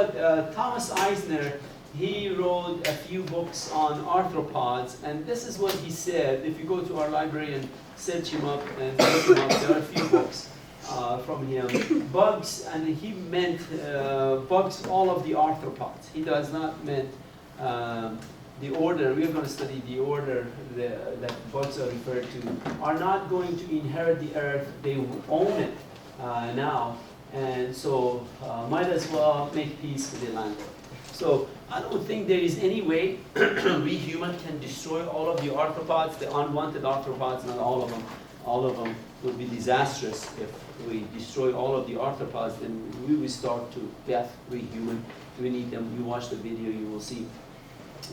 what Thomas Eisner, he wrote a few books on arthropods, and this is what he said. If you go to our library and search him up and look him up, there are a few books from him. Bugs, and he meant bugs, all of the arthropods. He does not meant the order. We're going to study the order that bugs are referred to, are not going to inherit the earth. They own it now, and so might as well make peace with the landlord. So I don't think there is any way we humans can destroy all of the arthropods, the unwanted arthropods, not all of them. All of them would be disastrous if we destroy all of the arthropods, then we will starve to death, we human. We need them. You watch the video, you will see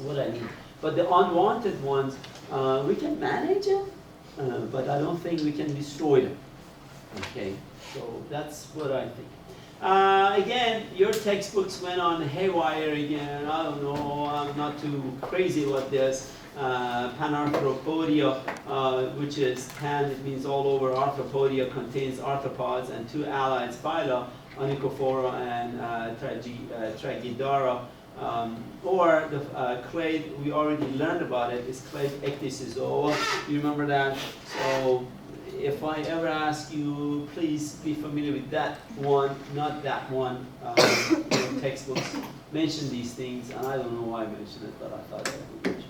what I mean. But the unwanted ones, we can manage them, but I don't think we can destroy them. Okay, so that's what I think. Again, your textbooks went on haywire again. I don't know, I'm not too crazy about this. Panarthropodia, which is pan, it means all over. Arthropodia contains arthropods and two allied phyla, Onychophora and Tragedara. Or the clade, we already learned about it, is clade ecdysozoa. You remember that? So if I ever ask you, please be familiar with that one, not that one. Your textbooks mention these things, and I don't know why I mentioned it, but I thought I would mention it.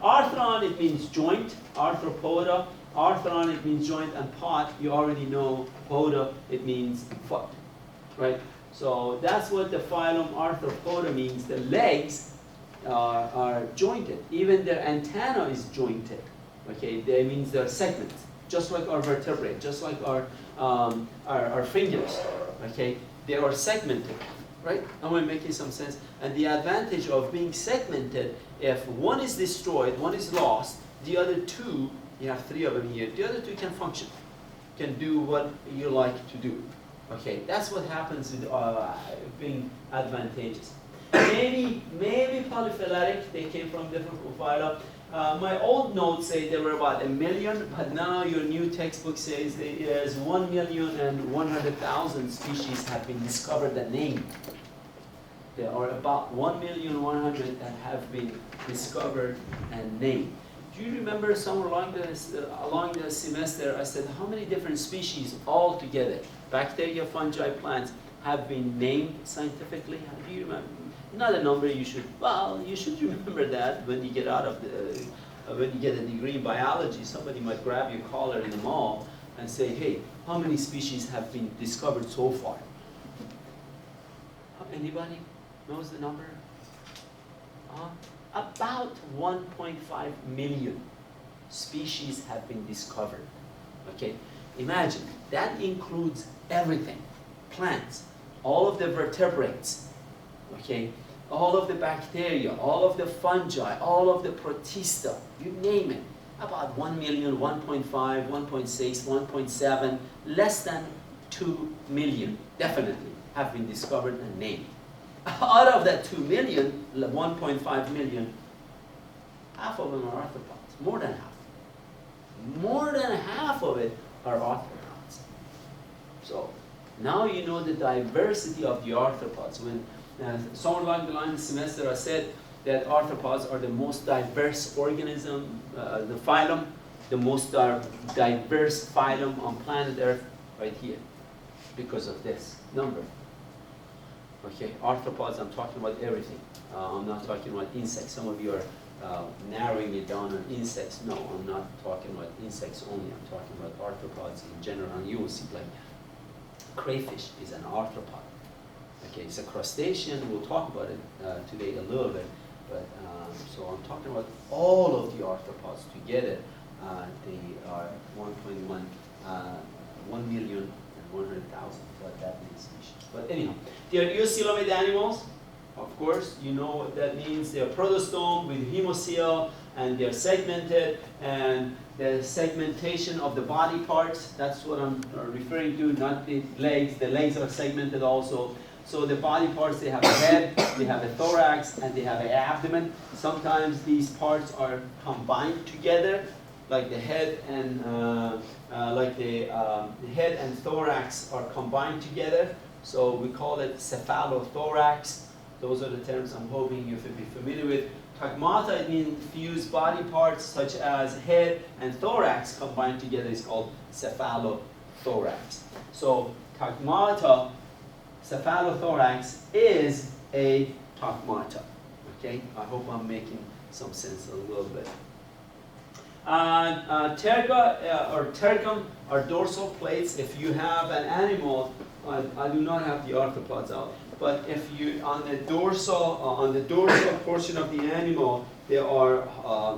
Arthron, it means joint. Arthropoda. Arthron, it means joint, and pod, you already know. Poda, it means foot, right? So that's what the phylum Arthropoda means. The legs are jointed. Even their antenna is jointed. Okay, that means they're segmented, just like our vertebrae, just like our fingers. Okay, they are segmented, right? Am I making some sense? And the advantage of being segmented, if one is destroyed, one is lost, the other two, you have three of them here, the other two can function, can do what you like to do. Okay, that's what happens with being advantageous. Maybe polyphyletic, they came from different phyla. My old notes say there were about 1 million, but now your new textbook says there's 1,100,000 species have been discovered and named. There are about 1,100,000 that have been discovered and named. Do you remember somewhere along the semester I said how many different species altogether, bacteria, fungi, plants, have been named scientifically? Do you remember? Not a number you should, well, you should remember that when you get out of the, when you get a degree in biology, somebody might grab your collar in the mall and say, hey, how many species have been discovered so far? Anybody knows the number? About 1.5 million species have been discovered. Okay, imagine, that includes everything. Plants, all of the vertebrates, okay, all of the bacteria, all of the fungi, all of the protista, you name it. About 1 million, 1.5, 1.6, 1.7, less than 2 million, definitely, have been discovered and named. Out of that 2 million, 1.5 million, half of them are arthropods, more than half. More than half of it are arthropods. So now you know the diversity of the arthropods. When somewhere along the line this semester I said that arthropods are the most diverse organism, the phylum, the most diverse phylum on planet Earth, right here, because of this number. Okay, arthropods, I'm talking about everything. I'm not talking about insects. Some of you are narrowing it down on insects. No, I'm not talking about insects only. I'm talking about arthropods in general. And you will see, like, crayfish is an arthropod. Okay, it's a crustacean. We'll talk about it today a little bit. But so I'm talking about all of the arthropods together. They are 1,100,000. What that means species. But anyhow, they are eocoelomid animals. Of course, you know what that means. They are protostome with hemocoel, and they are segmented. And the segmentation of the body parts, that's what I'm referring to, not the legs. The legs are segmented also. So the body parts, they have a head, they have a thorax, and they have an abdomen. Sometimes these parts are combined together, like the head and head and thorax are combined together. So we call it cephalothorax. Those are the terms I'm hoping you will be familiar with. Tagmata, it means fused body parts such as head and thorax combined together is called cephalothorax. So tagmata, cephalothorax is a tagmata. Okay, I hope I'm making some sense a little bit. Terga or tergum are dorsal plates. If you have an animal, I do not have the arthropods out, but if you on the dorsal portion of the animal, there are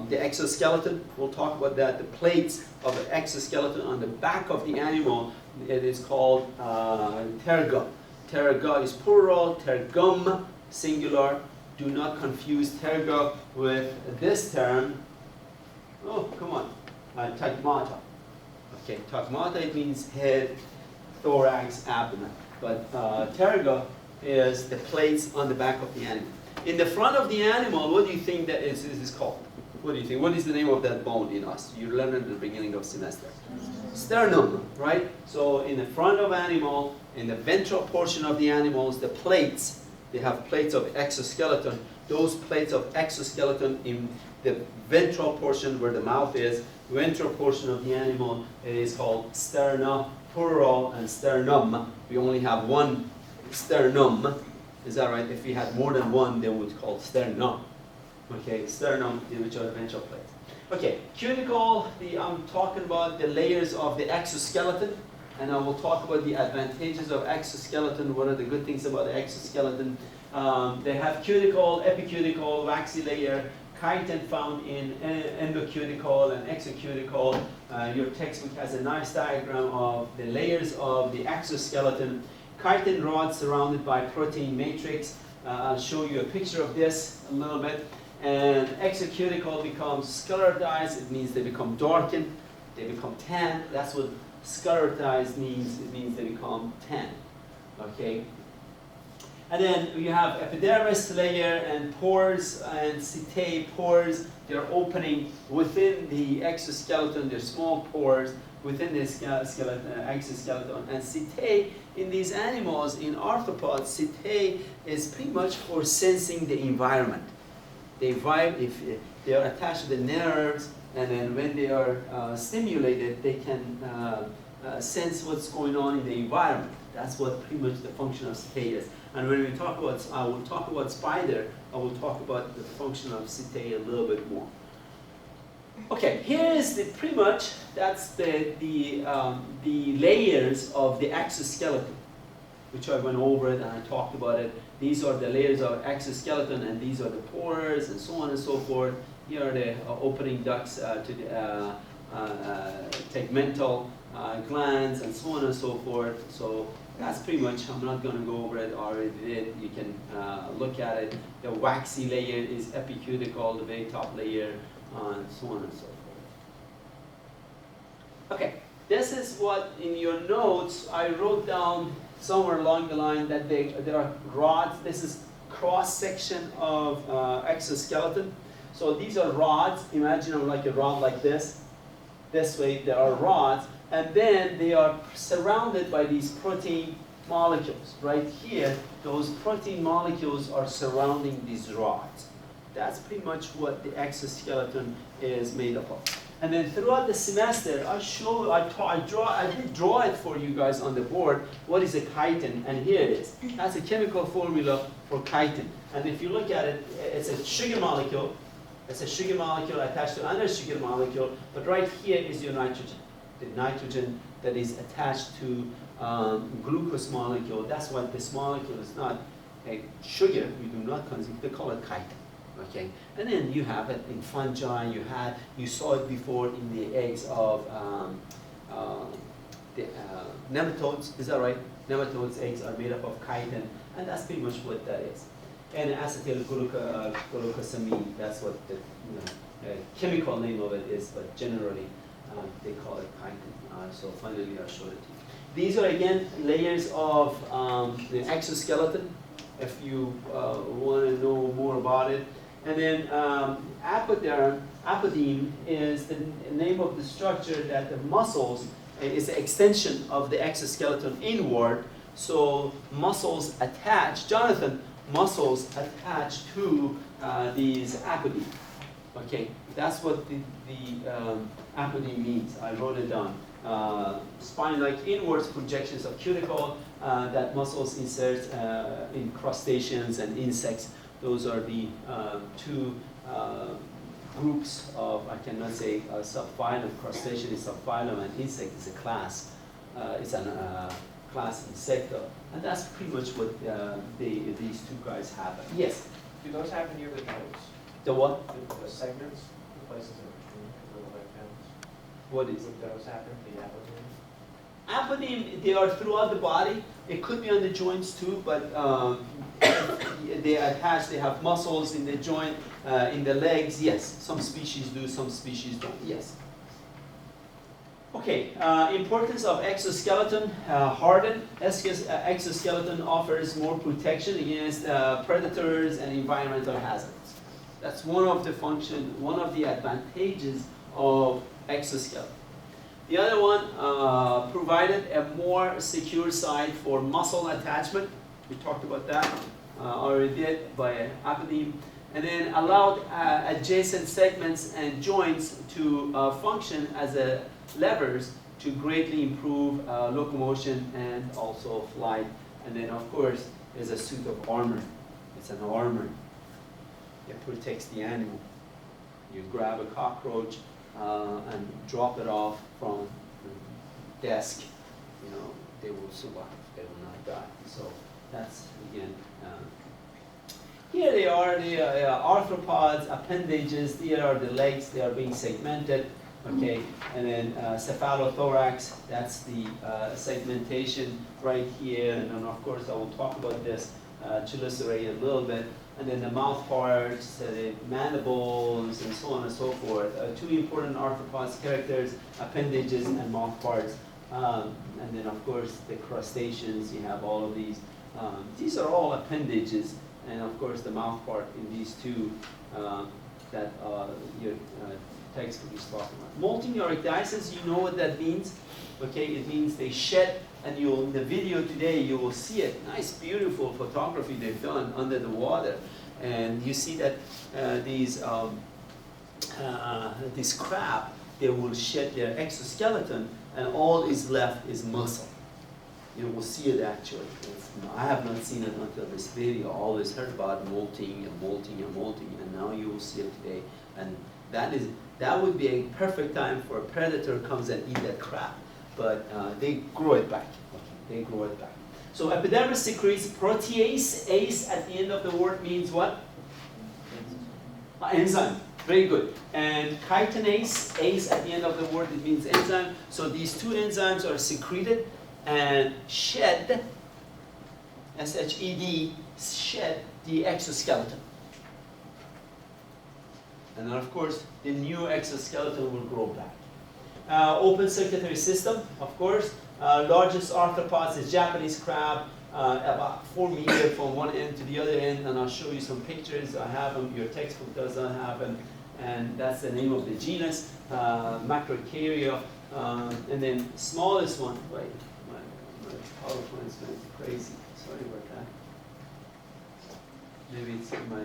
the exoskeleton. We'll talk about that. The plates of the exoskeleton on the back of the animal. It is called terga. Terga is plural. Tergum singular. Do not confuse terga with this term. Oh, come on. Tagmata. Okay, tagmata, it means head, thorax, abdomen. But terga is the plates on the back of the animal. In the front of the animal, what do you think that is called? What do you think? What is the name of that bone in us? You learned at the beginning of semester. Sternum, right? So in the front of animal, in the ventral portion of the animals, the plates, they have plates of exoskeleton. Those plates of exoskeleton in the ventral portion where the mouth is, ventral portion of the animal, it is called sterna, plural, and sternum. We only have one sternum. Is that right? If we had more than one, they would call sternum. Okay, sternum, which are the ventral plates. Okay, cuticle, I'm talking about the layers of the exoskeleton, and I will talk about the advantages of exoskeleton. What are the good things about the exoskeleton? They have cuticle, epicuticle, waxy layer, chitin found in endocuticle and exocuticle. Your textbook has a nice diagram of the layers of the exoskeleton. Chitin rod surrounded by protein matrix. I'll show you a picture of this a little bit. And exocuticle becomes sclerotized. It means they become darkened. They become tan. That's what sclerotized means. It means they become tan. Okay. And then you have epidermis layer and pores and setae pores. They're opening within the exoskeleton. They're small pores within the exoskeleton. And setae in these animals, in arthropods, setae is pretty much for sensing the environment. They vibe if they are attached to the nerves, and then when they are stimulated, they can sense what's going on in the environment. That's what pretty much the function of setae is. And when we talk about, I will talk about spider, I will talk about the function of setae a little bit more. Okay, here is the pretty much, that's the layers of the exoskeleton, which I went over it and I talked about it. These are the layers of exoskeleton, and these are the pores and so on and so forth. Here are the opening ducts to the tegmental glands and so on and so forth. So that's pretty much, I'm not going to go over it, I already did. You can look at it. The waxy layer is epicuticle, the very top layer, and so on and so forth. Okay, this is what in your notes I wrote down somewhere along the line that there are rods. This is cross section of exoskeleton. So these are rods. Imagine them like a rod like this. This way there are rods, and then they are surrounded by these protein molecules. Right here, those protein molecules are surrounding these rods. That's pretty much what the exoskeleton is made up of. And then throughout the semester, I did draw it for you guys on the board. What is a chitin? And here it is. That's a chemical formula for chitin. And if you look at it, it's a sugar molecule. It's a sugar molecule attached to another sugar molecule. But right here is your nitrogen. The nitrogen that is attached to glucose molecule. That's why this molecule is not a sugar. We do not consume. They call it chitin. Okay, and then you have it in fungi. You saw it before in the eggs of the nematodes. Is that right? Nematodes' eggs are made up of chitin, and that's pretty much what that is. And acetylglucosamine. That's what the chemical name of it is, but generally they call it chitin. So finally, I'll show it to you. These are again layers of the exoskeleton. If you want to know more about it. And then apodeme is the name of the structure that the muscles is the extension of the exoskeleton inward. So muscles attach. Jonathan, muscles attached to these apody. Okay, that's what the apody means. I wrote it down. Spine-like inwards projections of cuticle that muscles insert in crustaceans and insects. Those are the two groups of, I cannot say subphylum. Crustacean is subphylum and insect is a class. It's a class insecta. And that's pretty much what these two guys have. Yes? Do those happen near the joints? The what? The segments, the places in between the leg bones? What is? Would those happen, the apodeme? Apodeme, they are throughout the body. It could be on the joints too, but they attach, they have muscles in the joint, in the legs. Yes, some species do, some species don't. Yes. Okay, importance of exoskeleton, hardened. Exoskeleton offers more protection against predators and environmental hazards. That's one of the function, one of the advantages of exoskeleton. The other one provided a more secure site for muscle attachment. We talked about that already did by apodeme. And then allowed adjacent segments and joints to function as levers to greatly improve locomotion and also flight. And then of course there's a suit of armor. It's an armor. It protects the animal. You grab a cockroach and drop it off from the desk, you know, they will survive. They will not die. So that's again. Here they are, the arthropods, appendages. Here are the legs. They are being segmented. Okay, and then cephalothorax. That's the segmentation right here. And then of course I will talk about this Chelicerata a little bit. And then the mouth parts, the mandibles, and so on and so forth. Two important arthropods characters, appendages and mouth parts. And then of course the crustaceans, you have all of these. These are all appendages. And of course the mouth part in these two that your textbook is talking about. Molting uridices, you know what that means? Okay, it means they shed, and you'll, in the video today you will see it. Nice, beautiful photography they've done under the water. And you see that this crab, they will shed their exoskeleton, and all is left is muscle. You will see it actually. I have not seen it until this video. I always heard about molting and molting and molting, and now you will see it today. And that would be a perfect time for a predator comes and eat that crab. But they grow it back. Okay, they grow it back. So epidermis secretes protease. Ase at the end of the word means what? Enzyme. Very good. And chitinase, ase at the end of the word, it means enzyme. So these two enzymes are secreted and shed, S-H-E-D, shed the exoskeleton. And then of course, the new exoskeleton will grow back. Open circulatory system, of course. Largest arthropods is Japanese crab, about 4 meters from one end to the other end, and I'll show you some pictures. I have them, your textbook does not have them, and that's the name of the genus, Macrocaria. And then smallest one, wait, my PowerPoint is going crazy, sorry about that. Maybe it's in my,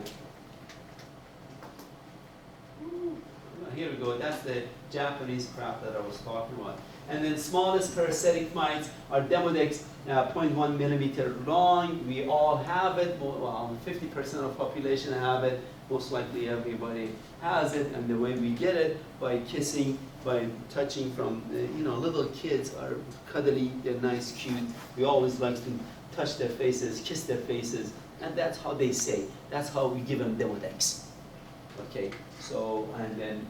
here we go, that's the Japanese crab that I was talking about. And then smallest parasitic mites are Demodex, 0.1 millimeter long. We all have it, well, 50% of population have it, most likely everybody has it, and the way we get it, by kissing, by touching from, you know, little kids are cuddly, they're nice, cute. We always like to touch their faces, kiss their faces, and that's how they say. That's how we give them Demodex. Okay, so, and then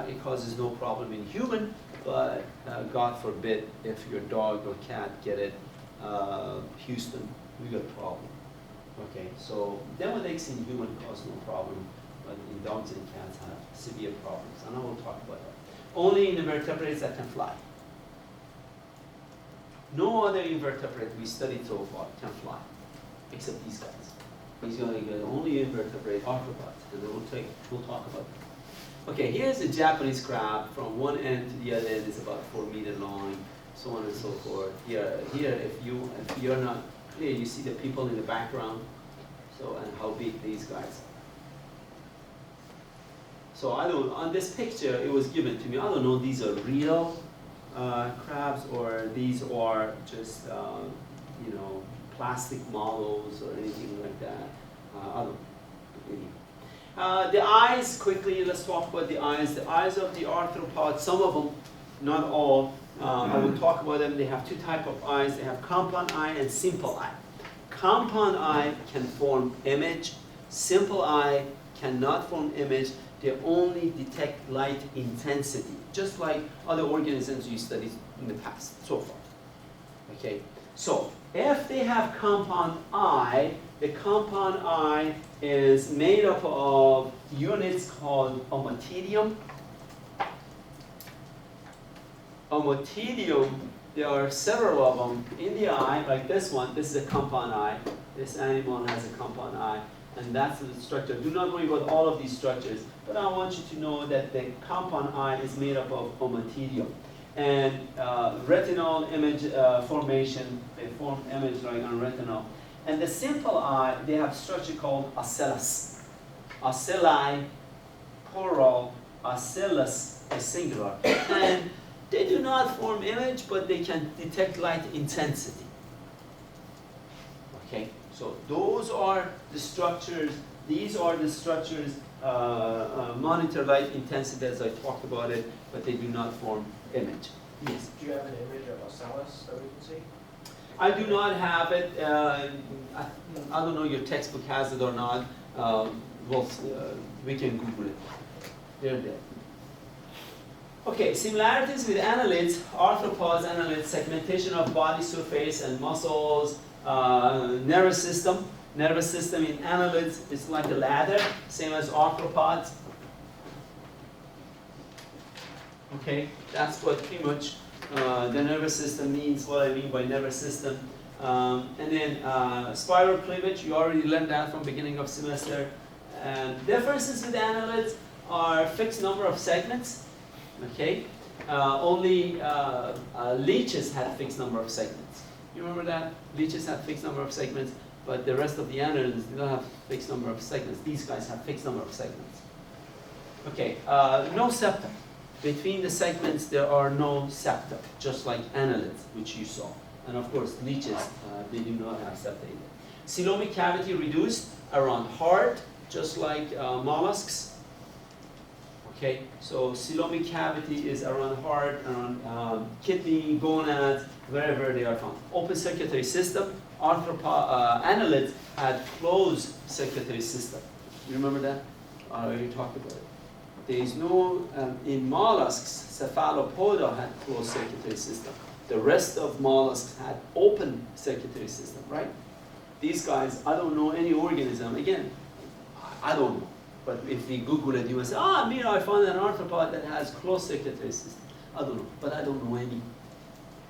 it causes no problem in human, but God forbid if your dog or cat get it, Houston, we got a problem. Okay, so Demodex in human cause no problem, but in dogs and cats have severe problems, and I will talk about that. Only in the vertebrates that can fly. No other invertebrate we studied so far can fly, except these guys. These are the only invertebrate arthropods, and we'll talk about them. Okay, here's a Japanese crab. From one end to the other end is about 4 meters long, so on and so forth. Here, if you're not clear, you see the people in the background. big these guys are. So I don't, on this picture, it was given to me. I don't know these are real crabs or these are just, you know, plastic models or anything like that. I don't know. The eyes, quickly, let's talk about the eyes. The eyes of the arthropods, some of them, not all, I will talk about them. They have two types of eyes. They have compound eye and simple eye. Compound eye can form image. Simple eye cannot form image. They only detect light intensity, just like other organisms you studied in the past, so far. Okay, so if they have compound eye, the compound eye is made up of units called ommatidium. Ommatidium, there are several of them in the eye, like this one. This is a compound eye. This animal has a compound eye, and that's the structure. Do not worry about all of these structures, but I want you to know that the compound eye is made up of ommatidium. And retinal image formation, they form image like on retinal. And the simple eye, they have structure called ocellus. Ocelli, plural, ocellus is singular. And they do not form image, but they can detect light intensity. Okay, so those are the structures. These are the structures monitor light intensity as I talked about it, but they do not form image. Yes? Do you have an image of ocellus that we can see? I do not have it. I don't know your textbook has it or not. We can Google it. They're there. Okay, similarities with annelids, arthropods, annelids, segmentation of body surface and muscles, nervous system. Nervous system in annelids is like a ladder, same as arthropods. Okay, that's what pretty much the nervous system means, what I mean by nervous system. And then spiral cleavage, you already learned that from beginning of semester. And differences with annelids are fixed number of segments. Okay, only leeches had fixed number of segments. You remember that? Leeches had fixed number of segments, but the rest of the annelids do not have fixed number of segments. These guys have fixed number of segments. Okay, no septa. Between the segments, there are no septa, just like annelids, which you saw. And of course, leeches, they do not have septa either. Coelomic cavity reduced around heart, just like mollusks. Okay, so coelomic cavity is around heart, around kidney, gonads, wherever they are found. Open circulatory system. Annelids had closed circulatory system. You remember that? I already talked about it. There is no, in mollusks, cephalopoda had closed circulatory system. The rest of mollusks had open circulatory system, right? These guys, I don't know any organism. Again, I don't know. But if we Google it, you will say, Amir, I found an arthropod that has closed circulatory system. I don't know, but I don't know any.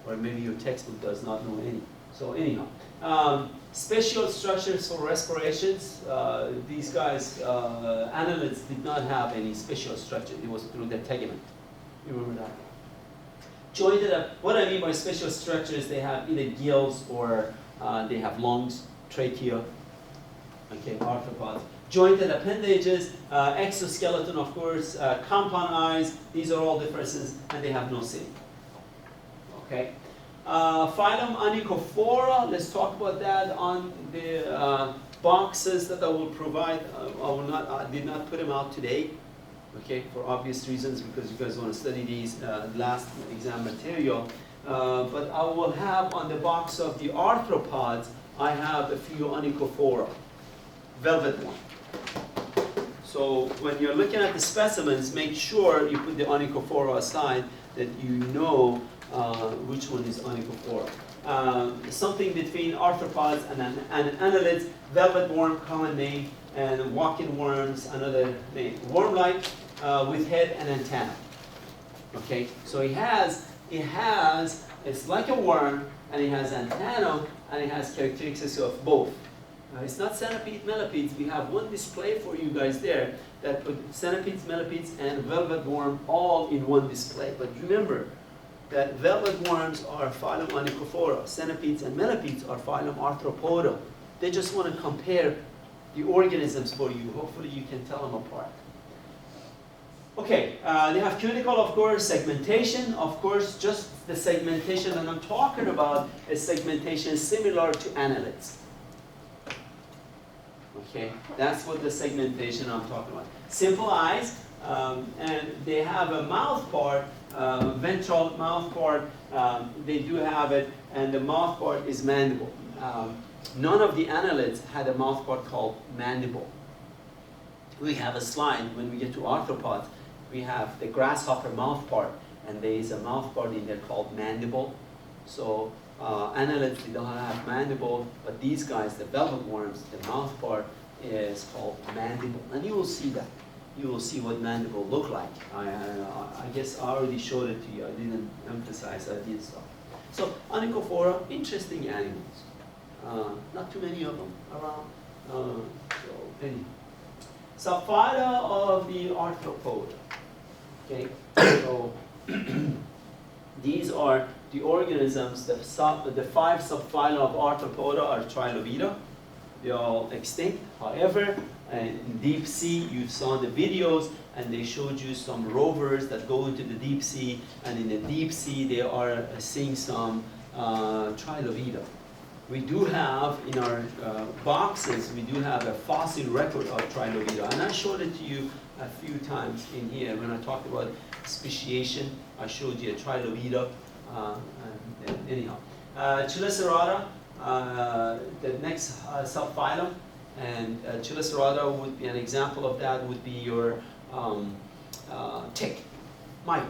Or maybe your textbook does not know any. So anyhow, special structures for respirations. These guys, annelids, did not have any special structure. It was through the tegument. You remember that? Jointed up. What I mean by special structures, they have either gills or they have lungs, trachea. Okay, arthropods. Jointed appendages, exoskeleton, of course, compound eyes. These are all differences, and they have no city. Okay. Phylum Onychophora, let's talk about that on the boxes that I will provide. I did not put them out today, okay, for obvious reasons, because you guys want to study these last exam material. But I will have on the box of the arthropods, I have a few Onychophora, velvet one. So when you're looking at the specimens, make sure you put the Onychophora aside, that you know which one is Onychophora. Something between arthropods and annelids, velvet worm, common name, and walking worms, another name. Worm-like with head and antenna. Okay, so it's like a worm, and it has antenna, and it has characteristics of both. It's not centipede, millipedes. We have one display for you guys there that put centipedes, millipedes, and velvet worm all in one display. But remember that velvet worms are Phylum Onychophora. Centipedes and millipedes are Phylum Arthropoda. They just want to compare the organisms for you. Hopefully you can tell them apart. Okay, they have cuticle, of course, segmentation, of course, just the segmentation that I'm talking about is segmentation similar to annelids. Okay, that's what the segmentation I'm talking about. Simple eyes, and they have a mouth part, ventral mouth part, they do have it, and the mouth part is mandible. None of the annelids had a mouth part called mandible. We have a slide when we get to arthropods. We have the grasshopper mouth part, and there is a mouth part in there called mandible. So annelids, they don't have mandible, but these guys, the velvet worms, the mouth part is called mandible. And you will see that. You will see what mandible look like. I guess I already showed it to you. I didn't emphasize, I did stuff. So Onychophora, interesting animals. Not too many of them around. So anyhow. Subphyla of the Arthropoda. Okay, so these are the organisms, the 5 subphyla of Arthropoda are Trilobita. They're all extinct. However, in deep sea, you saw the videos, and they showed you some rovers that go into the deep sea, and in the deep sea, they are seeing some Trilobita. We do have in our boxes, we do have a fossil record of Trilobita, and I showed it to you a few times in here when I talked about speciation. I showed you a Trilobita. Anyhow, Chelicerata, the next subphylum, and Chelicerata would be an example of that. Would be your tick, mite,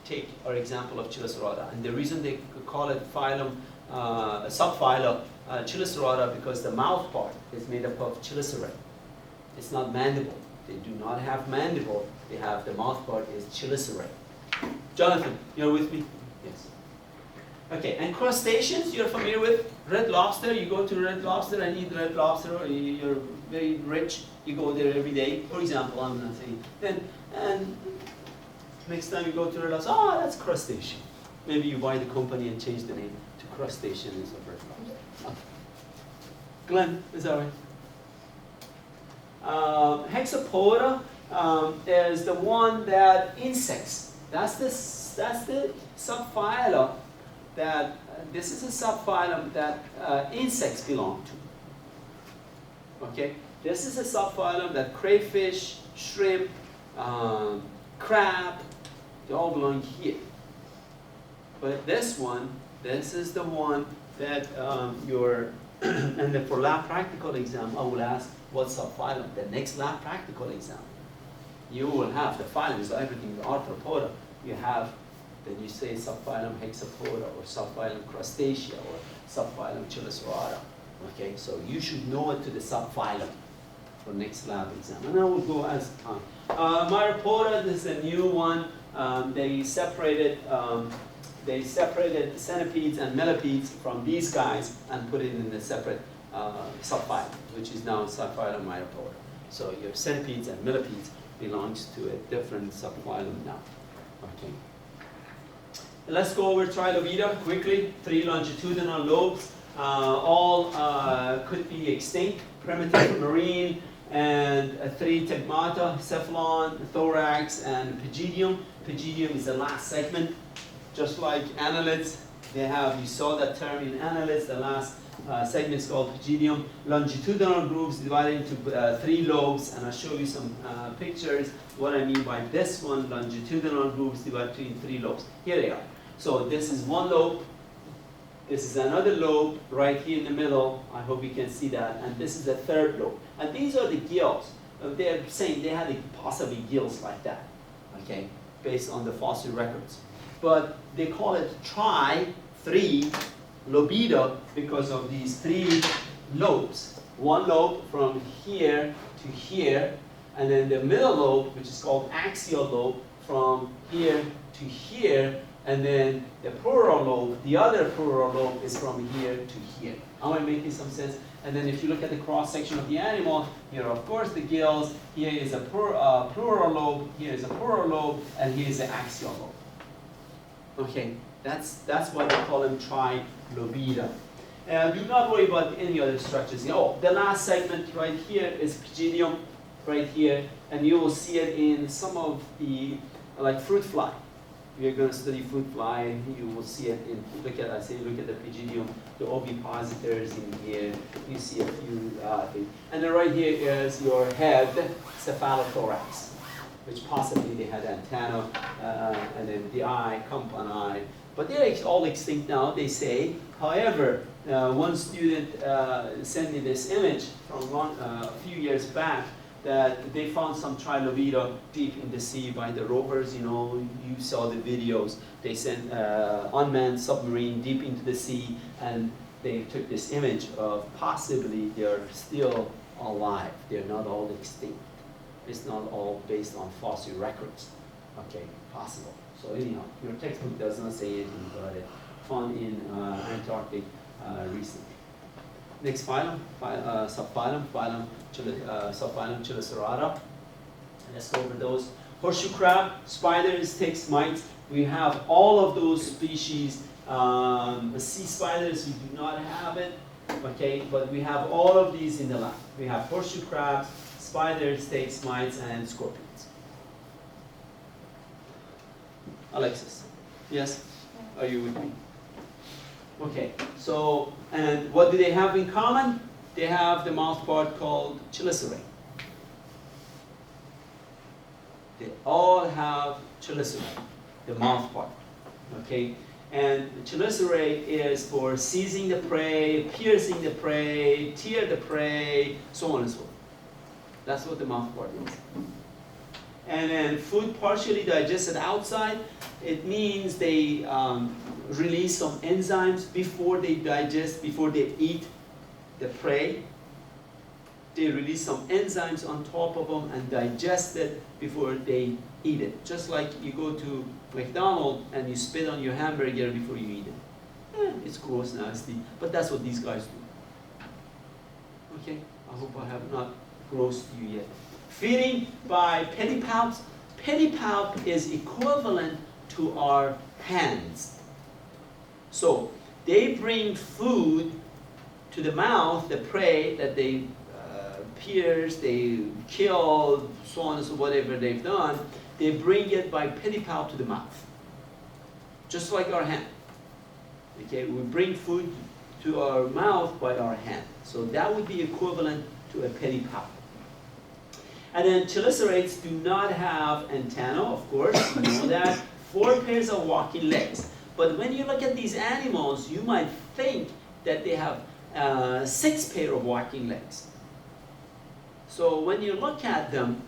tick are example of Chelicerata, and the reason they call it phylum. Subphyla Chelicerata because the mouth part is made up of chelicerate. It's not mandible. They do not have mandible. They have the mouth part is chelicerate. Jonathan, you're with me? Yes. Okay, and crustaceans you're familiar with? Red Lobster, you go to Red Lobster and eat Red Lobster, or you're very rich, you go there every day. For example, I'm not saying. Then, and next time you go to Red Lobster, oh, that's crustacean. Maybe you buy the company and change the name to crustacean instead of Red Lobster. Okay. Glenn, is that right? Hexapoda is the one that insects. That's the subphyla that this is a subphylum that insects belong to. Okay, this is a subphylum that crayfish, shrimp, crab, they all belong here. But this one, this is the one that and then for lab practical exam, I will ask what subphylum. The next lab practical exam, you will have the phylum, so everything, the arthropoda, you have, then you say subphylum Hexapoda or subphylum Crustacea or subphylum Chelicerata. Okay, so you should know it to the subphylum for next lab exam. And I will go as time. Myriapoda, this is a new one. They separated centipedes and millipedes from these guys and put it in a separate subphylum, which is now subphylum Myriapoda. So your centipedes and millipedes belongs to a different subphylum now. Okay. Let's go over Trilobita quickly. 3 longitudinal lobes, all could be extinct, primitive marine, and 3 tegmata, cephalon, thorax, and pygidium. Pygidium is the last segment. Just like annelids, they have, you saw that term in annelids, the last segment is called pygidium. Longitudinal grooves divided into 3 lobes, and I'll show you some pictures. What I mean by this one, longitudinal grooves divided into 3 lobes. Here they are. So this is one lobe, this is another lobe right here in the middle. I hope you can see that. And this is the 3rd lobe. And these are the gills. They're saying they had possibly gills like that, okay, based on the fossil records. But they call it 3 lobita because of these 3 lobes. One lobe from here to here, and then the middle lobe, which is called axial lobe, from here to here, and then the pleural lobe, the other pleural lobe is from here to here. Am I making some sense? And then if you look at the cross section of the animal, here are of course the gills, here is a pleural lobe, here is a pleural lobe, and here is the axial lobe. Okay, that's why they call them Trilobita. Do not worry about any other structures. Oh, the last segment right here is pygidium, right here, and you will see it in some of the, like fruit fly. You're going to study fruit fly, you will see it in, look at the pygidium, the ovipositors in here, you see a few things. And then right here is your head, cephalothorax, which possibly they had antenna, and then the eye, compound eye. But they're all extinct now, they say. However, one student sent me this image from a few years back that they found some Trilobita deep in the sea by the rovers. You know, you saw the videos. They sent unmanned submarine deep into the sea, and they took this image of possibly they're still alive. They're not all extinct. It's not all based on fossil records. Okay, possible. So anyhow, your textbook does not say anything about it. Found in Antarctic recently. Next phylum, subphylum, Subphylum Chelicerata. Let's go over those. Horseshoe crab, spiders, ticks, mites. We have all of those species. Sea spiders, we do not have it, okay, but we have all of these in the lab. We have horseshoe crabs, spiders, ticks, mites, and scorpions. Alexis, yes? Are you with me? Okay, so, and what do they have in common? They have the mouth part called chelicerae. They all have chelicerae, the mouth part, okay? And chelicerae is for seizing the prey, piercing the prey, tear the prey, so on and so forth. That's what the mouth part is. And then food partially digested outside, it means they release some enzymes before they digest, before they eat the prey. They release some enzymes on top of them and digest it before they eat it. Just like you go to McDonald's and you spit on your hamburger before you eat it. It's gross, nasty, but that's what these guys do. Okay, I hope I have not grossed you yet. Feeding by pedipalps. Pedipalp is equivalent to our hands. So they bring food to the mouth, the prey that they pierce, they kill, so on and so whatever they've done, they bring it by pedipalp to the mouth. Just like our hand. Okay, we bring food to our mouth by our hand. So that would be equivalent to a pedipalp. And then chelicerates do not have antennae, of course, you know that. 4 pairs of walking legs. But when you look at these animals, you might think that they have 6 pairs of walking legs. So when you look at them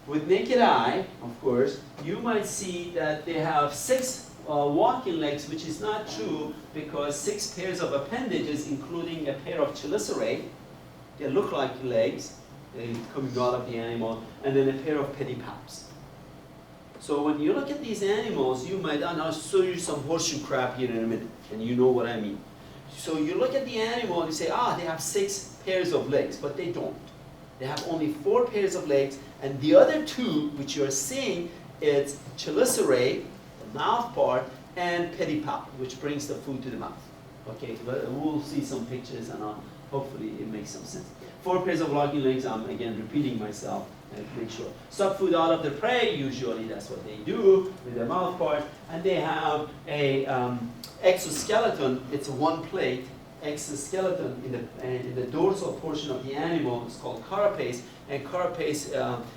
with naked eye, of course, you might see that they have 6 walking legs, which is not true because 6 pairs of appendages, including a pair of chelicerae, they look like legs coming out of the animal, and then a pair of pedipalps. So when you look at these animals, you might, and I'll show you some horseshoe crab here in a minute, and you know what I mean. So you look at the animal and you say, they have 6 pairs of legs, but they don't. They have only 4 pairs of legs, and the other 2, which you're seeing, it's chelicerae, the mouth part, and pedipalp, which brings the food to the mouth. Okay, but we'll see some pictures, and hopefully it makes some sense. 4 pairs of walking legs, I'm again repeating myself, and make sure. Suck food out of the prey, usually that's what they do with the mouth part, and they have a exoskeleton, it's one plate, exoskeleton in the dorsal portion of the animal. It's called carapace, and carapace,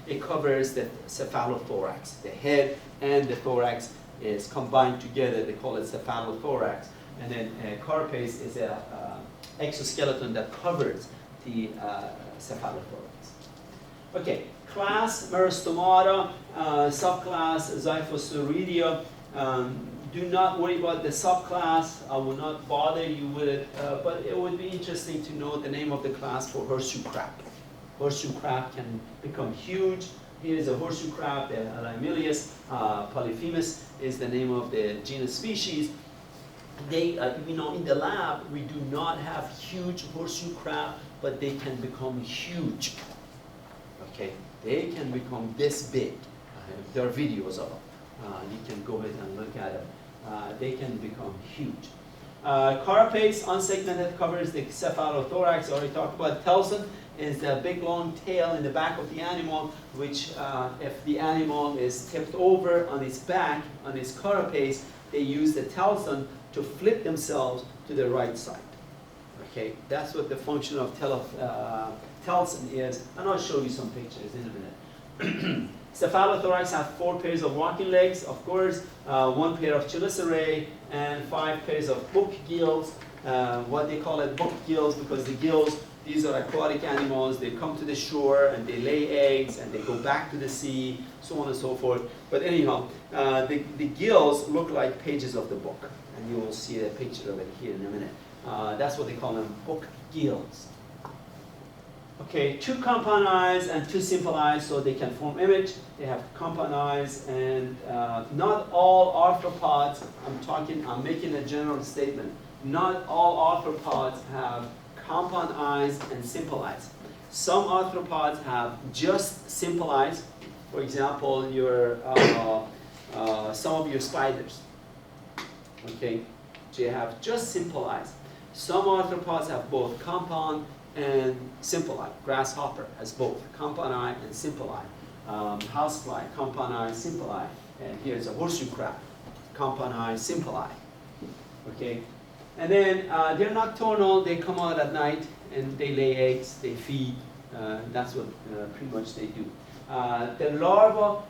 it covers the cephalothorax. The head and the thorax is combined together, they call it cephalothorax, and then carapace is an exoskeleton that covers the cephalothorax. Okay, class Merostomata, subclass Xiphosauridia. Do not worry about the subclass. I will not bother you with it, but it would be interesting to know the name of the class for horseshoe crab. Horseshoe crab can become huge. Here is a horseshoe crab, the Limelius polyphemus is the name of the genus species. They, in the lab, we do not have huge horseshoe crab, but they can become huge. Okay, they can become this big. There are videos of them. You can go ahead and look at them. They can become huge. Carapace, unsegmented, covers the cephalothorax. I already talked about. Telson is the big long tail in the back of the animal, which if the animal is tipped over on its back, on its carapace, they use the telson to flip themselves to the right side. Okay, that's what the function of telson is, and I'll show you some pictures in a minute. Cephalothorax have 4 pairs of walking legs, of course, 1 pair of chelicerae, and 5 pairs of book gills. What they call it book gills because the gills, these are aquatic animals, they come to the shore and they lay eggs and they go back to the sea, so on and so forth. But anyhow, the gills look like pages of the book, and you will see a picture of it here in a minute. That's what they call them, book gills. Okay, 2 compound eyes and 2 simple eyes, so they can form image. They have compound eyes, and not all arthropods, I'm making a general statement, not all arthropods have compound eyes and simple eyes. Some arthropods have just simple eyes. For example, your some of your spiders. Okay, they have just simple eyes. Some arthropods have both compound and simple eye. Grasshopper has both compound eye and simple eye. Housefly, compound eye, simple eye. And here's a horseshoe crab, compound eye, simple eye. Okay, and then they're nocturnal. They come out at night and they lay eggs. They feed. That's what pretty much they do. The larva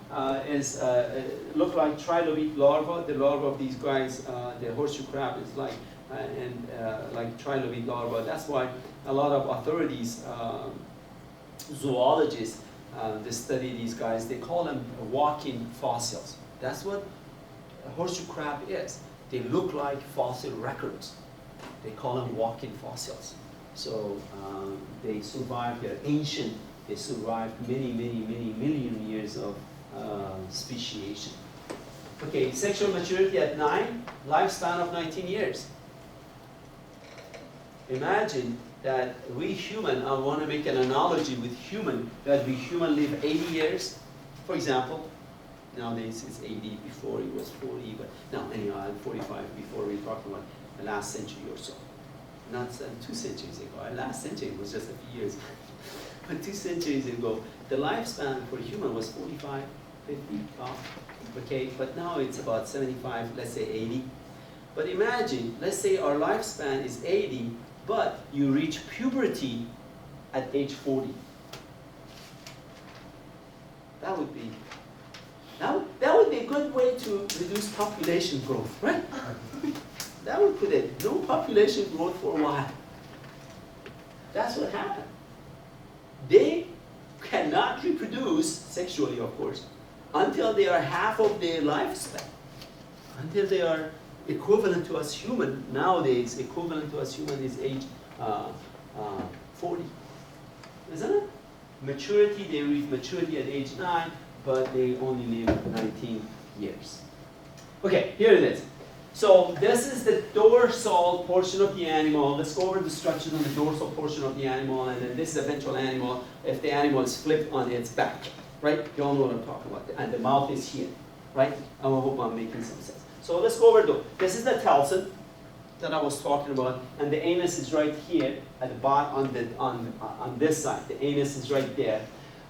look like trilobite larva. The larva of these guys, the horseshoe crab, is like like trilobite larva. That's why a lot of authorities, zoologists, they study these guys. They call them walking fossils. That's what a horseshoe crab is. They look like fossil records. They call them walking fossils. So they survived. They're ancient. They survived many million years of speciation. Okay, sexual maturity at 9, lifespan of 19 years. Imagine that we human, I want to make an analogy with human, that we human live 80 years, for example. Nowadays it's 80, before it was 40, but no, anyhow, I'm 45, before we talked about the last century or so. Not 2 centuries ago, last century was just a few years. But 2 centuries ago, the lifespan for a human was 45, 50, okay, but now it's about 75, let's say 80. But imagine, let's say our lifespan is 80, but you reach puberty at age 40. That would be a good way to reduce population growth, right? That would put it, no population growth for a while. That's what happened. They cannot reproduce sexually, of course, until they are half of their lifespan, until they are equivalent to us human. Nowadays, equivalent to us human is age 40, isn't it? Maturity, they reach maturity at age 9, but they only live 19 years. Okay, here it is. So this is the dorsal portion of the animal. Let's go over the structure on the dorsal portion of the animal, and then this is the ventral animal if the animal is flipped on its back, right? You all know what I'm talking about. And the mouth is here, right? I hope I'm making some sense. So let's go over this is the telson that I was talking about, and the anus is right here at the bottom on this side. The anus is right there.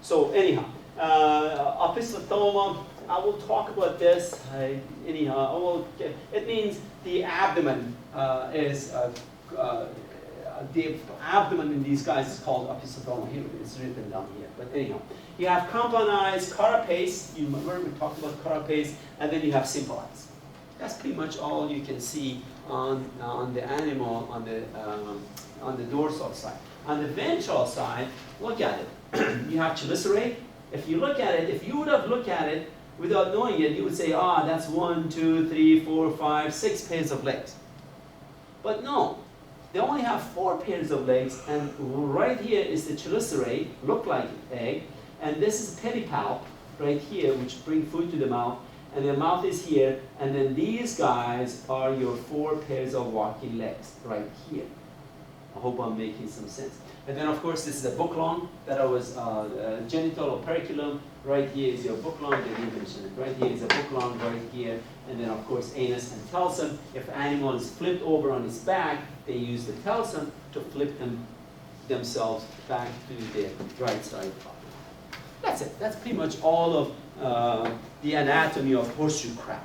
So anyhow, opisthothoma, I will talk about this. It means the abdomen the abdomen in these guys is called opisthothoma. Here it's written down here. But anyhow, you have compound eyes, carapace. You remember we talked about carapace, and then you have simple eyes. That's pretty much all you can see on the animal on the dorsal side. On the ventral side, look at it. You have chelicerae. If you look at it, if you would have looked at it without knowing it, you would say, that's 1, 2, 3, 4, 5, 6 pairs of legs. But no, they only have 4 pairs of legs, and right here is the chelicerae, look like egg, and this is pedipalp right here, which bring food to the mouth, and the mouth is here, and then these guys are your 4 pairs of walking legs right here. I hope I'm making some sense. And then of course this is a book lung that I was genital operculum. Right here is your book lung, they didn't mention it. Right here is a book lung right here. And then of course anus and talcum. If animal is flipped over on its back, they use the talcum to flip themselves back to the right side. That's it. That's pretty much all of the anatomy of horseshoe crab.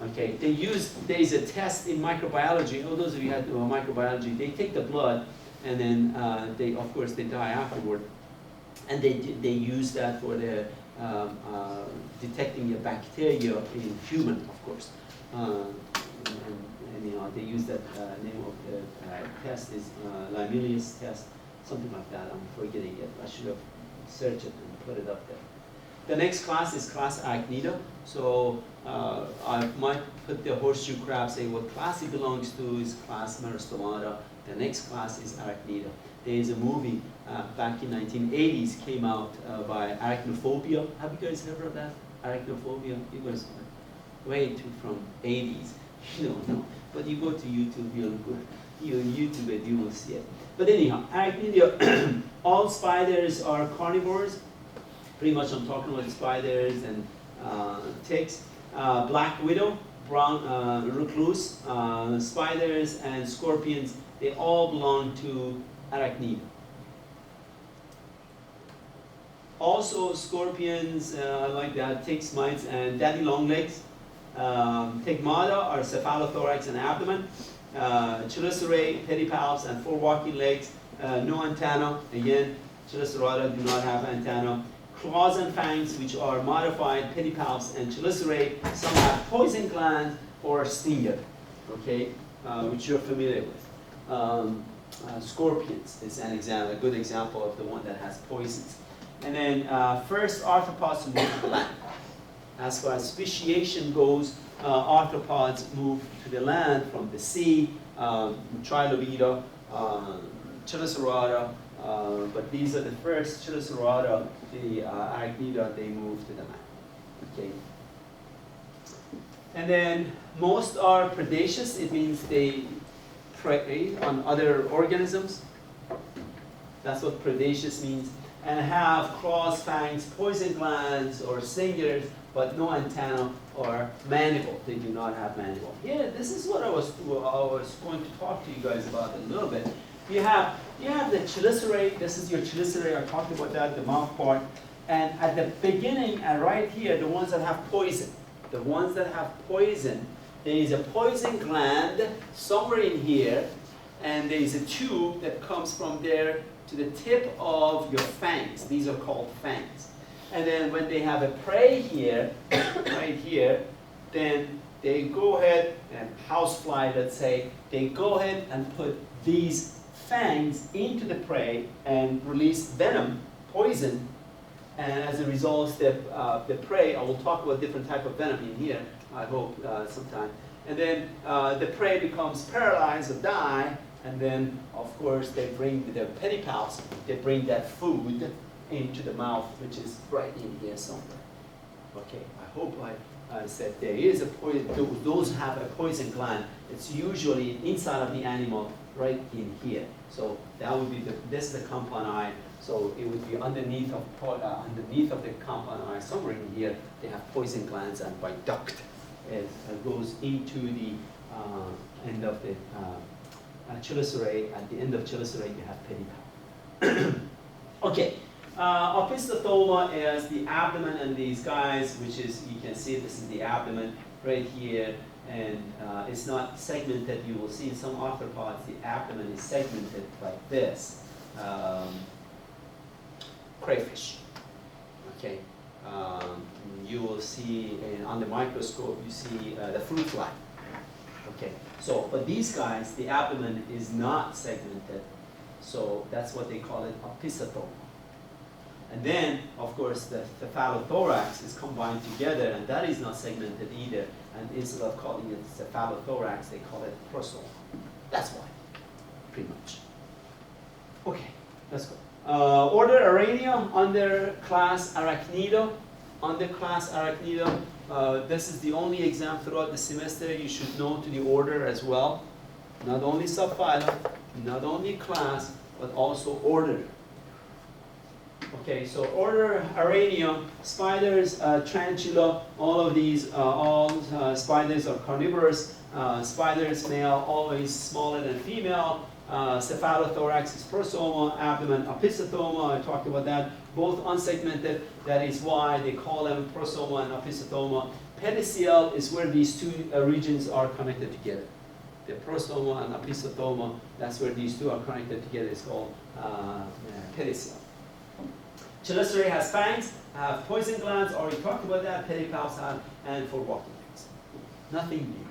Okay, there is a test in microbiology. Oh, those of you who do microbiology, they take the blood and then of course they die afterward. And they use that for the detecting a bacteria in human, of course. And you know, they use that name of the test is Lamelius test, something like that. I'm forgetting it. I should have searched it and put it up there. The next class is class Arachnida. So I might put the horseshoe crab, say what class it belongs to is class Merostomata. The next class is Arachnida. There is a movie back in 1980s came out by Arachnophobia. Have you guys heard of that? Arachnophobia? You guys are way too from 80s. You don't know. But you go to YouTube, you'll YouTube it, you will see it. But anyhow, Arachnida, all spiders are carnivores. Pretty much I'm talking about spiders and ticks. Black widow, brown recluse, spiders and scorpions, they all belong to Arachnida. Also scorpions like that, ticks, mites, and daddy long legs. Stigmata are cephalothorax and abdomen. Chelicerate, pedipalps, and 4 walking legs. No antenna. Again, Chelicerata do not have antenna. Claws and fangs, which are modified pedipalps and chelicerate. Some have poison glands or stinger, okay, which you're familiar with. Scorpions is an example, a good example of the one that has poisons. And then first arthropods move to the land. As far as speciation goes, arthropods move to the land from the sea, Trilobita, Chelicerata, but these are the first Chelicerata, the Arachnida, they move to the land. Okay. And then most are predaceous, it means they prey on other organisms. That's what predaceous means. And have claws, fangs, poison glands, or stingers, but no antenna or mandible. They do not have mandible. Yeah, this is what I was going to talk to you guys about a little bit. You have the chelicerate. This is your chelicerate. I talked about that, the mouth part. And at the beginning, and right here, the ones that have poison. The ones that have poison, there is a poison gland somewhere in here, and there is a tube that comes from there to the tip of your fangs. These are called fangs. And then when they have a prey here, right here, then they go ahead, and housefly, let's say, they go ahead and put these fangs into the prey and release venom, poison, and as a result, the prey, I will talk about different type of venom in here, I hope, sometime. And then the prey becomes paralyzed or die, and then, of course, they bring their pedipalps, they bring that food into the mouth, which is right in here somewhere. Okay, I hope I said there is a poison, those have a poison gland. It's usually inside of the animal, right in here. So that would be this is the compound eye. So it would be underneath of the compound eye, somewhere in here, they have poison glands, and by duct, it goes into the end of the chelicerate. At the end of chelicerate, you have pedipalp. Okay. Opisthothoma is the abdomen and these guys, which is, you can see this is the abdomen right here, and it's not segmented. You will see in some arthropods the abdomen is segmented like this. Crayfish, okay? You will see on the microscope, you see the fruit fly, okay? So, but these guys, the abdomen is not segmented, so that's what they call it opisthothoma. And then, of course, the cephalothorax is combined together, and that is not segmented either. And instead of calling it cephalothorax, they call it prosoma. That's why, pretty much. Okay, let's go. Order Aranea, under class Arachnida. Under class Arachnida, this is the only exam throughout the semester. You should know to the order as well. Not only subphylum, not only class, but also order. Okay, so order Aranea, spiders, tarantula, all of these, spiders are carnivorous. Spiders, male, always smaller than female. Cephalothorax is prosoma, abdomen opisthothoma, I talked about that. Both unsegmented, that is why they call them prosoma and opisthothoma. Pedicel is where these two regions are connected together. The prosoma and opisthothoma, that's where these two are connected together, it's called pedicel. Chelicerata has fangs, have poison glands, already talked about that, pedipalps have, and for walking legs. Nothing new.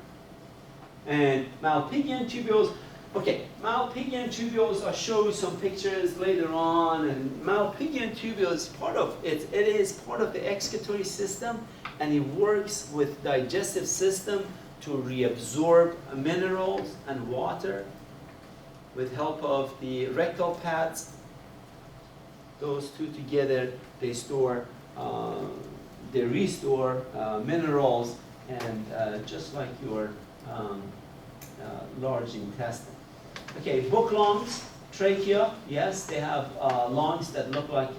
And Malpighian tubules, okay, Malpighian tubules, I'll show you some pictures later on, and Malpighian tubules, it is part of the excretory system, and it works with digestive system to reabsorb minerals and water with help of the rectal pads. Those two together, they restore minerals, and just like your large intestine. Okay, book lungs, trachea, yes, they have lungs that look like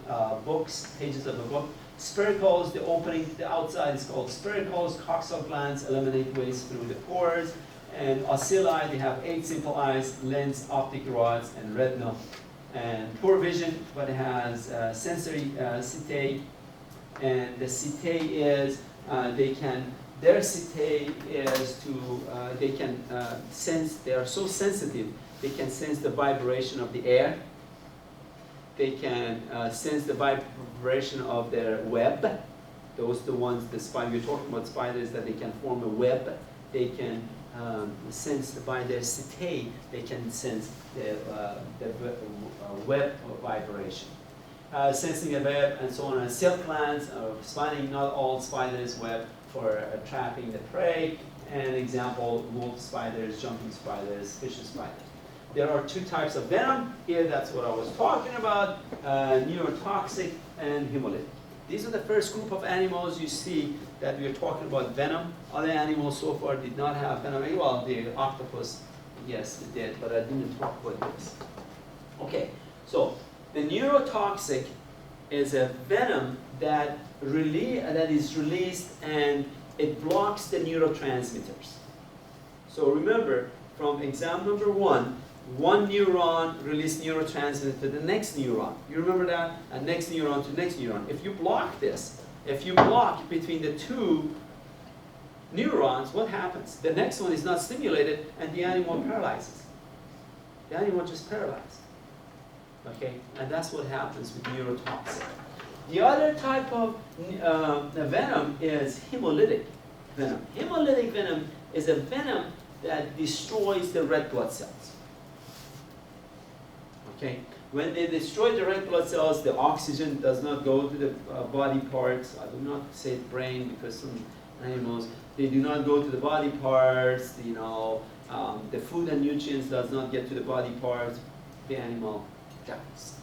books, pages of a book. Spiracles, the opening, the outside is called spiracles. Coxal glands eliminate waste through the pores. And ocelli, they have 8 simple eyes, lens, optic rods, and retina. And poor vision, but it has sensory setae. And the setae is, their setae is to, they can sense, they are so sensitive, they can sense the vibration of the air. They can sense the vibration of their web. Those are the ones, we're talking about spiders, that they can form a web. They can sense by their setae, they can sense the web vibration. Sensing the web and so on. And silk glands, spinning, not all spiders web for trapping the prey. An example, wolf spiders, jumping spiders, fisher spiders. There are 2 types of venom. Here, that's what I was talking about, neurotoxic and hemolytic. These are the first group of animals you see that we are talking about venom. Other animals so far did not have venom. Well, the octopus, yes, they did, but I didn't talk about this. Okay, so the neurotoxic is a venom that is released, and it blocks the neurotransmitters. So remember, from exam number 1, one neuron released neurotransmitter to the next neuron. You remember that? And next neuron to next neuron. If you block this, if you block between the 2 neurons, what happens? The next one is not stimulated, and the animal paralyzes. The animal just paralyzes. Okay? And that's what happens with neurotoxic. The other type of venom is hemolytic venom. Hemolytic venom is a venom that destroys the red blood cells. Okay? When they destroy the red blood cells, the oxygen does not go to the body parts. I do not say brain, because some animals, they do not go to the body parts. The food and nutrients does not get to the body parts. The animal dies.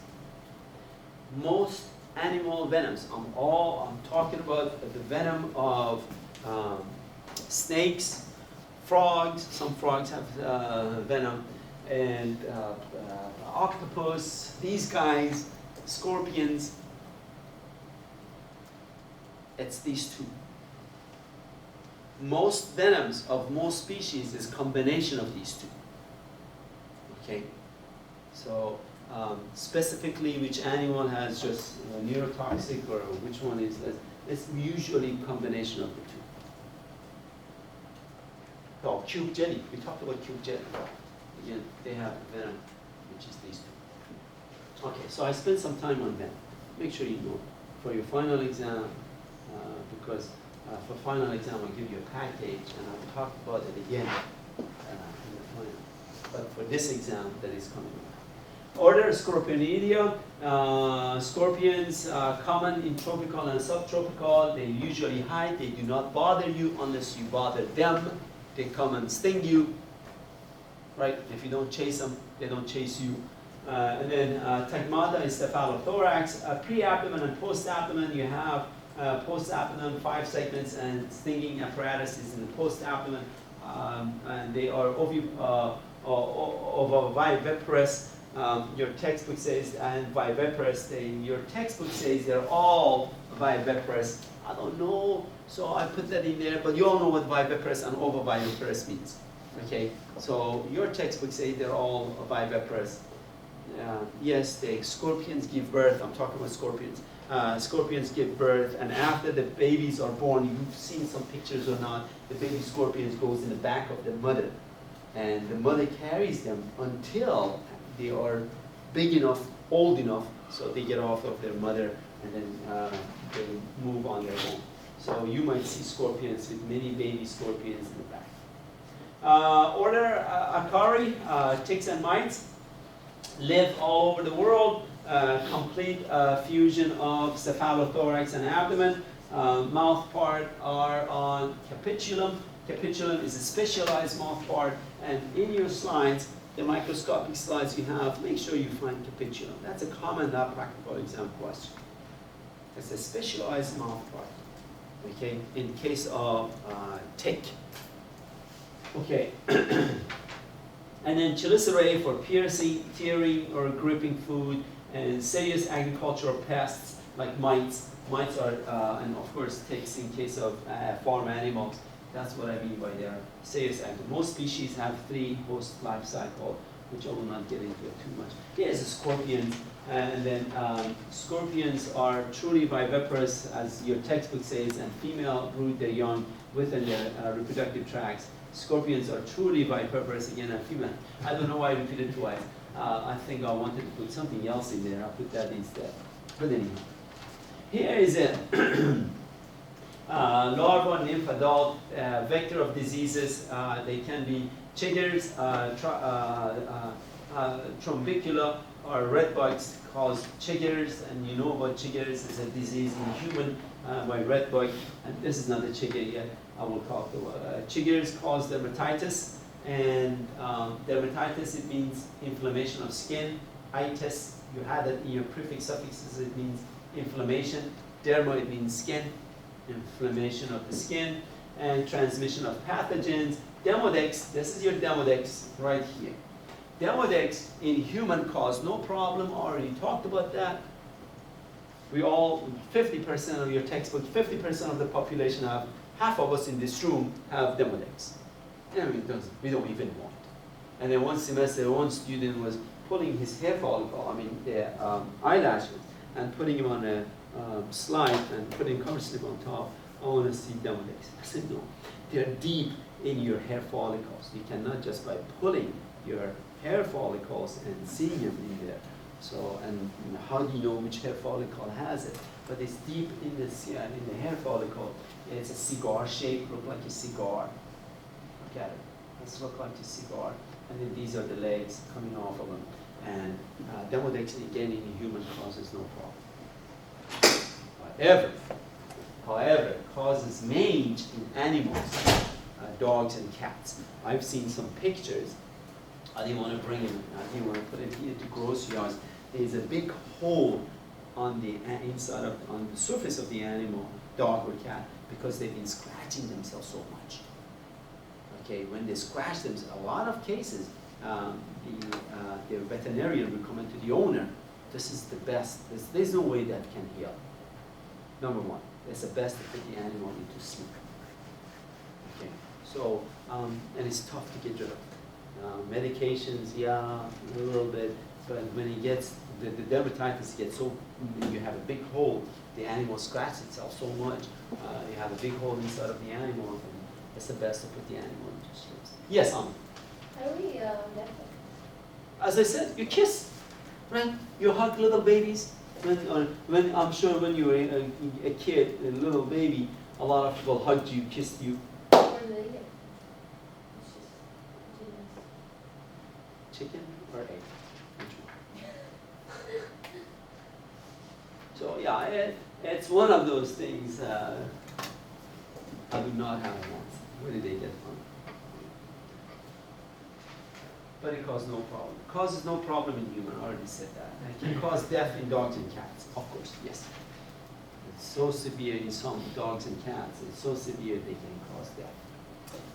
Most animal venoms, I'm talking about the venom of snakes, frogs. Some frogs have venom, and octopus, these guys, scorpions. It's these 2. Most venoms of most species is combination of these 2. Okay, so specifically which animal has just neurotoxic, or which one is less, it's usually combination of the 2. Oh, cube jelly, we talked about cube jelly. Again, they have venom, which is these 2. Okay, so I spent some time on venom. Make sure you know for your final exam, because for final exam I'll give you a package, and I'll talk about it again in the final. But for this exam that is coming up. Order Scorpionida. Scorpions common in tropical and subtropical. They usually hide. They do not bother you unless you bother them. They come and sting you. Right? If you don't chase them, they don't chase you. And then Tagmata is cephalothorax. Pre-abdomen and post-abdomen, you have post-abdomen, 5 segments, and stinging apparatus is in the post-abdomen. And they are of a viviparous. Your textbook says, and viviparous, your textbook says they're all viviparous. I don't know, so I put that in there, but you all know what viviparous and ovoviviparous means. Okay, so your textbook says they're all viviparous. Yes, the scorpions give birth. I'm talking about scorpions. Scorpions give birth, and after the babies are born, you've seen some pictures or not, the baby scorpions goes in the back of the mother, and the mother carries them until they are big enough, old enough, so they get off of their mother, and then they move on their own. So you might see scorpions with many baby scorpions in the back. Order Acari, ticks and mites, live all over the world. Complete fusion of cephalothorax and abdomen. Mouth part are on capitulum. Capitulum is a specialized mouth part, and in your slides, the microscopic slides you have, make sure you find capitulum. That's a common practical exam question. It's a specialized mouth part, okay, in case of tick. Okay. And then Chelicerata for piercing, tearing, or gripping food, and serious agricultural pests like mites. Mites are, and of course ticks in case of farm animals. That's what I mean by their serious agriculture. Most species have 3 host life cycle, which I will not get into it too much. Here's scorpions, and then scorpions are truly viviparous, as your textbook says, and female brood their young within their reproductive tracts. Scorpions are truly viviparous, again, and female. I don't know why I repeated twice. I think I wanted to put something else in there. I'll put that instead. But anyhow, here is a larva, nymph, adult, vector of diseases. They can be chiggers, trombicula, or red bugs cause chiggers, and you know about chiggers. It's a disease in human by red bug, and this is not a chigger yet. I will talk about chiggers cause dermatitis, and dermatitis, it means inflammation of skin. Itis, you had it in your prefix suffixes, it means inflammation. Derma, it means skin, inflammation of the skin, and transmission of pathogens. Demodex, this is your demodex right here. Demodex in human cause no problem, already talked about that. We all, 50% of your textbook, 50% of the population have, half of us in this room have demodex. And we don't even want. And then one semester, one student was pulling his hair follicle, the eyelashes, and putting him on a slide and putting cover slip on top. I want to see demodex. I said, no, they're deep in your hair follicles. You cannot just by pulling your hair follicles and seeing them in there. So, and how do you know which hair follicle has it? But it's deep in the hair follicle. It's a cigar shape, look like a cigar. Look at it. Let's look like a cigar. And then these are the legs coming off of them. And demodex, again, in the human causes no problem. However, causes mange in animals, dogs and cats. I've seen some pictures. I didn't want to bring it. I didn't want to put it here to gross yards. There's a big hole on the inside of, on the surface of the animal, dog or cat, because they've been scratching themselves so much. Okay, when they scratch themselves, a lot of cases, the veterinarian recommend to the owner, this is the best. There's no way that can heal. Number one, it's the best to put the animal into sleep. Okay, so and it's tough to get rid of. Medications, yeah, a little bit, but when it gets, the dermatitis gets so, you have a big hole, the animal scratches itself so much, you have a big hole inside of the animal, and it's the best to put the animal into sleep. Yes, Amir? How do we get them? As I said, you kiss, right? You hug little babies. When I'm sure when you were a kid, a little baby, a lot of people hugged you, kissed you. Where do they get? It's just Chicken or egg? Which one? So yeah, it's one of those things. I do not have one. Where did they get from? But it causes no problem. It causes no problem in human. I already said that. It can cause death in dogs and cats. Of course, yes. It's so severe in some dogs and cats. It's so severe they can cause death.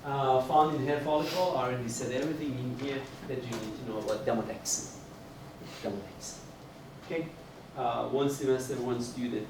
found in hair follicle. I already said everything in here that you need to know about Demodex. Okay, one semester, one student.